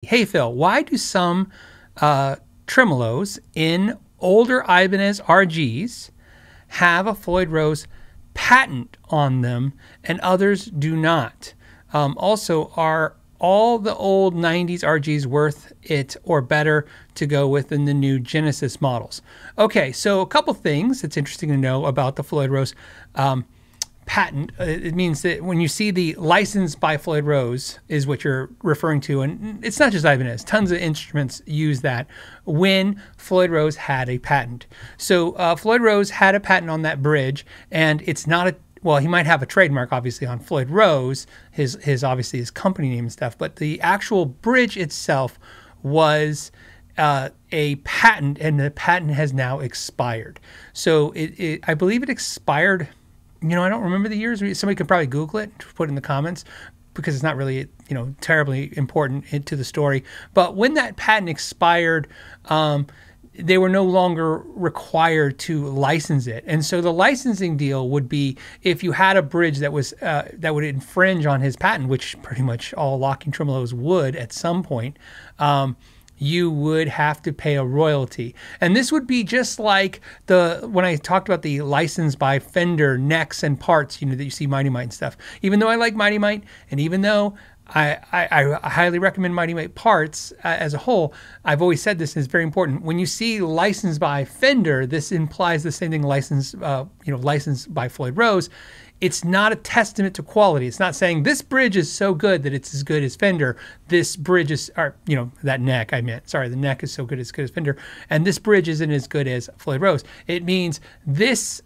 Hey Phil, why do some tremolos in older Ibanez RGs have a Floyd Rose patent on them and others do not? Also, are all the old 90s RGs worth it or better to go with in the new Genesis models? Okay, so a couple things that's interesting to know about the Floyd Rose patent. It means that when you see the license by Floyd Rose is what you're referring to, and it's not just Ibanez. Tons of instruments use that when Floyd Rose had a patent. So Floyd Rose had a patent on that bridge, and it's not a, well, he might have a trademark obviously on Floyd Rose, his obviously his company name and stuff, but the actual bridge itself was a patent, and the patent has now expired. So I believe it expired. You know, I don't remember the years. Somebody could probably Google it, put it in the comments, because it's not really, you know, terribly important to the story. But when that patent expired, they were no longer required to license it. And so the licensing deal would be if you had a bridge that was that would infringe on his patent, which pretty much all locking tremolos would at some point, you would have to pay a royalty. And this would be just like when I talked about the license by Fender necks and parts, you know, that you see Mighty Mite and stuff. Even though I like Mighty Mite, and even though I highly recommend Mighty Mite parts as a whole, I've always said this is very important. When you see licensed by Fender, this implies the same thing, licensed by Floyd Rose. It's not a testament to quality. It's not saying this bridge is so good that it's as good as Fender. This bridge is, or, you know, that neck I meant. Sorry, the neck is so good as Fender, and this bridge isn't as good as Floyd Rose. It means this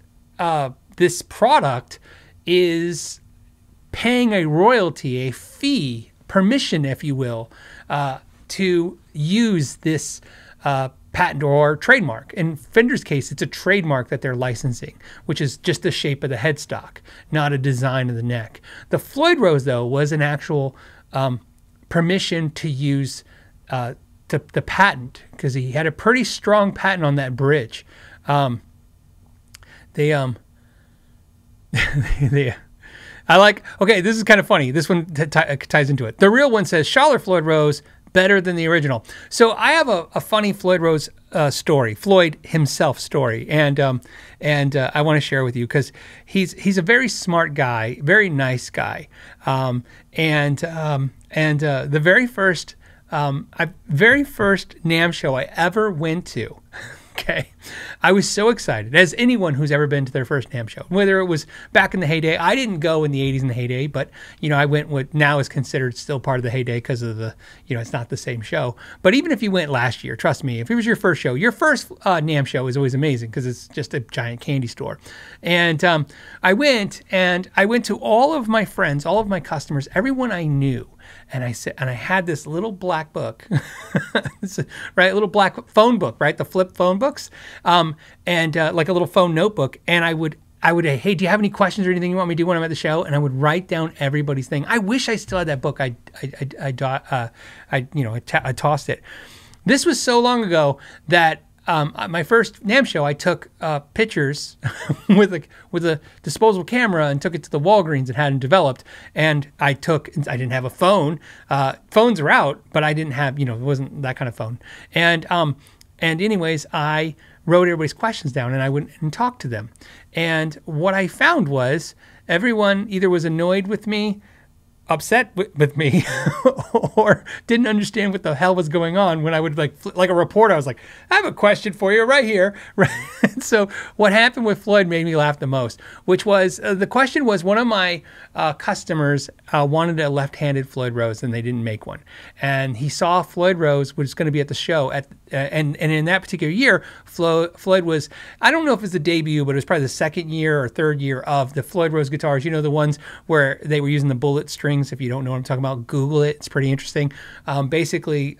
this product is paying a royalty, a fee, permission, if you will, to use this patent or trademark. In Fender's case, it's a trademark that they're licensing, which is just the shape of the headstock, not a design of the neck. The Floyd Rose, though, was an actual permission to use the patent, because he had a pretty strong patent on that bridge. I like, okay, this is kind of funny. This one ties into it. The real one says, Schaller Floyd Rose, better than the original. So I have a funny Floyd Rose story, Floyd himself story, and I want to share with you because he's a very smart guy, very nice guy, and the very first NAMM show I ever went to. Okay, I was so excited, as anyone who's ever been to their first NAMM show, whether it was back in the heyday. I didn't go in the 80s in the heyday, but, you know, I went what now is considered still part of the heyday because of the, you know, it's not the same show. But even if you went last year, trust me, if it was your first show, your first NAMM show is always amazing because it's just a giant candy store. And I went to all of my friends, all of my customers, everyone I knew. And I said, and I had this little black book, right? A little black phone book, right? The flip phone books, and like a little phone notebook. And I would, hey, do you have any questions or anything you want me to do when I'm at the show? And I would write down everybody's thing. I wish I still had that book. I tossed it. This was so long ago that my first NAMM show, I took pictures with a disposable camera and took it to the Walgreens and had them developed. And I didn't have a phone. Phones are out, but I didn't have, you know, it wasn't that kind of phone. And anyways, I wrote everybody's questions down and I went and talked to them. And what I found was everyone either was annoyed with me, upset with me, or didn't understand what the hell was going on when I would like a reporter. I was like, I have a question for you right here. Right? So what happened with Floyd made me laugh the most, which was the question was one of my customers wanted a left-handed Floyd Rose and they didn't make one. And he saw Floyd Rose was going to be at the show and in that particular year, Floyd was, I don't know if it's the debut, but it was probably the second year or third year of the Floyd Rose guitars. You know, the ones where they were using the bullet strings. If you don't know what I'm talking about, Google it. It's pretty interesting. Basically,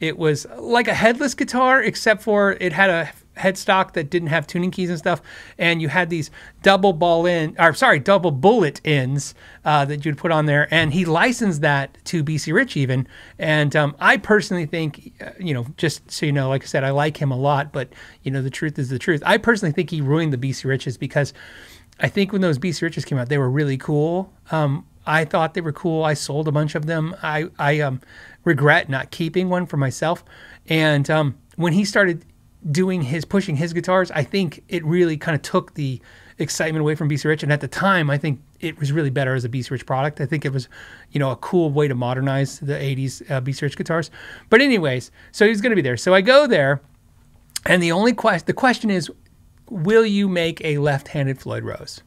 it was like a headless guitar, except for it had a headstock that didn't have tuning keys and stuff, and you had these double bullet ends that you'd put on there, and he licensed that to BC Rich even. And I personally think, you know, just so you know, like I said, I like him a lot, but you know, the truth is the truth. I personally think he ruined the BC Riches because I think when those BC Riches came out, they were really cool. I thought they were cool. I sold a bunch of them. I regret not keeping one for myself. And when he started pushing his guitars, I think it really kind of took the excitement away from BC Rich. And at the time, I think it was really better as a BC Rich product. I think it was, a cool way to modernize the 80s BC Rich guitars. But anyways, so he's going to be there. So I go there, and the question is, will you make a left-handed Floyd Rose?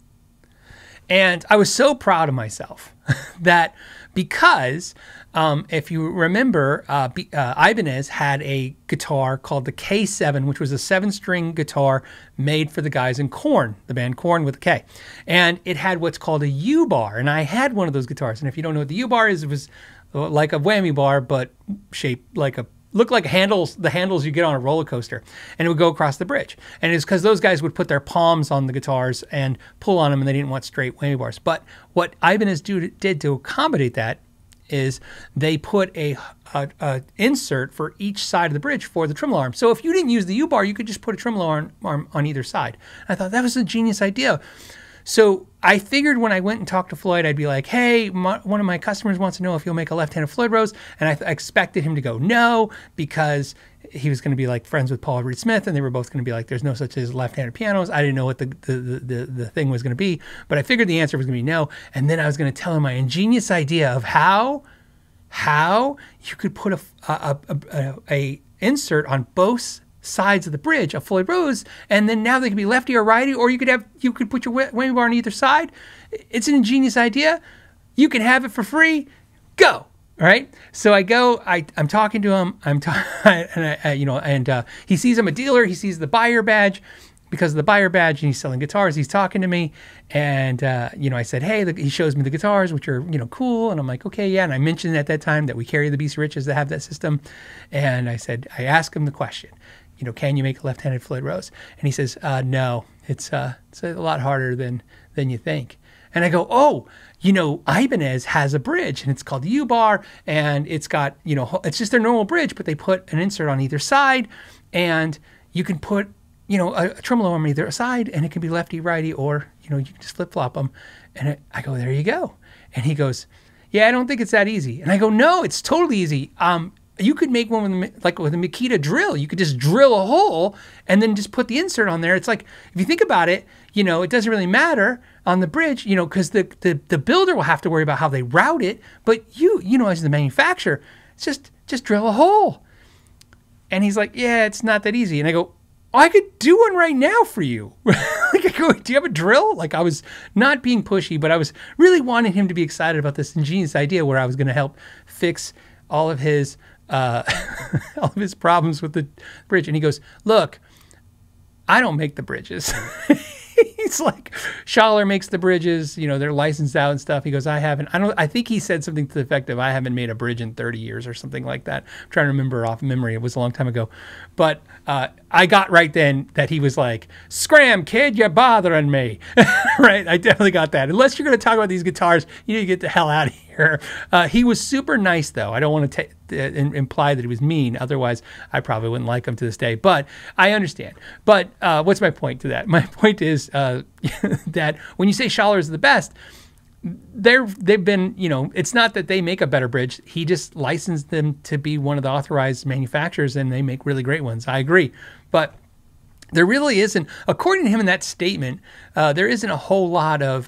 And I was so proud of myself that because if you remember, Ibanez had a guitar called the K7, which was a 7-string guitar made for the guys in Korn, the band Korn with a K. And it had what's called a U-bar. And I had one of those guitars. And if you don't know what the U-bar is, it was like a whammy bar, but shaped like looked like the handles you get on a roller coaster, and it would go across the bridge. And it's because those guys would put their palms on the guitars and pull on them, and they didn't want straight whammy bars. But what Ibanez did to accommodate that is they put a insert for each side of the bridge for the tremolo arm. So if you didn't use the U-bar, you could just put a tremolo arm on either side. I thought that was a genius idea. So I figured when I went and talked to Floyd, I'd be like, hey, one of my customers wants to know if you'll make a left-handed Floyd Rose. And I expected him to go no, because he was going to be like friends with Paul Reed Smith, and they were both going to be like, there's no such thing as left-handed pianos. I didn't know what the thing was going to be, but I figured the answer was going to be no. And then I was going to tell him my ingenious idea of how you could put a insert on both sides of the bridge, a Floyd Rose, and then now they could be lefty or righty, or you could put your whammy bar on either side. It's an ingenious idea. You can have it for free. Go. All right. So I go. I'm talking to him. He sees I'm a dealer. He sees the buyer badge. Because of the buyer badge, and he's selling guitars, he's talking to me, and I said, hey, he shows me the guitars, which are cool, and I'm like, okay, yeah. And I mentioned at that time that we carry the BC Riches that have that system, and I asked him the question, can you make a left-handed Floyd Rose? And he says, no, it's a lot harder than you think. And I go, oh, Ibanez has a bridge, and it's called the U-bar, and it's got, it's just their normal bridge, but they put an insert on either side, and you can put a tremolo on either side, and it can be lefty, righty, or, you can just flip-flop them. And I go, there you go. And he goes, yeah, I don't think it's that easy. And I go, no, it's totally easy. You could make one with a Makita drill. You could just drill a hole and then just put the insert on there. It's like, if you think about it, it doesn't really matter on the bridge, because the builder will have to worry about how they route it. But as the manufacturer, it's just drill a hole. And he's like, yeah, it's not that easy. And I go, I could do one right now for you. I go, do you have a drill? I was not being pushy, but I was really wanting him to be excited about this ingenious idea where I was going to help fix all of his problems with the bridge. And he goes, look, I don't make the bridges. He's like, Schaller makes the bridges, they're licensed out and stuff. He goes, I think he said something to the effect of, I haven't made a bridge in 30 years or something like that. I'm trying to remember off memory. It was a long time ago. But I got right then that he was like, scram, kid, you're bothering me. Right? I definitely got that. Unless you're going to talk about these guitars, you need to get the hell out of here. He was super nice, though. I don't want to imply that he was mean. Otherwise, I probably wouldn't like him to this day. But I understand. But what's my point to that? My point is that when you say Schaller is the best, they've been, it's not that they make a better bridge. He just licensed them to be one of the authorized manufacturers, and they make really great ones. I agree. But there really isn't, according to him in that statement, there isn't a whole lot of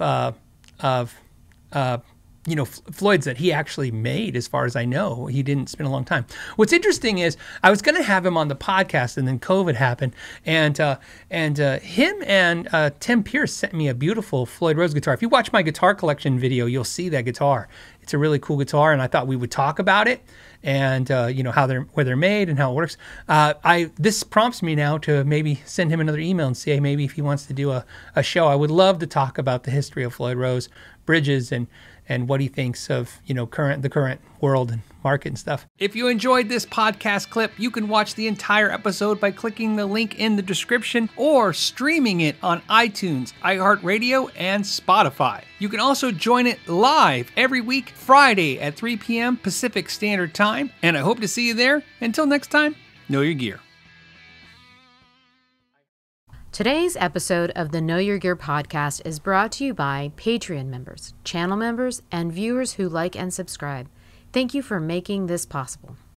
Floyd's that he actually made, as far as I know. He didn't spend a long time. What's interesting is I was going to have him on the podcast, and then COVID happened, and him and Tim Pierce sent me a beautiful Floyd Rose guitar. If you watch my guitar collection video, you'll see that guitar. It's a really cool guitar, and I thought we would talk about it and where they're made and how it works. This prompts me now to maybe send him another email and say maybe if he wants to do a show. I would love to talk about the history of Floyd Rose bridges and what he thinks of the current world and market and stuff. If you enjoyed this podcast clip, you can watch the entire episode by clicking the link in the description or streaming it on iTunes, iHeartRadio, and Spotify. You can also join it live every week, Friday at 3 p.m. Pacific Standard Time, and I hope to see you there. Until next time, know your gear. Today's episode of the Know Your Gear podcast is brought to you by Patreon members, channel members, and viewers who like and subscribe. Thank you for making this possible.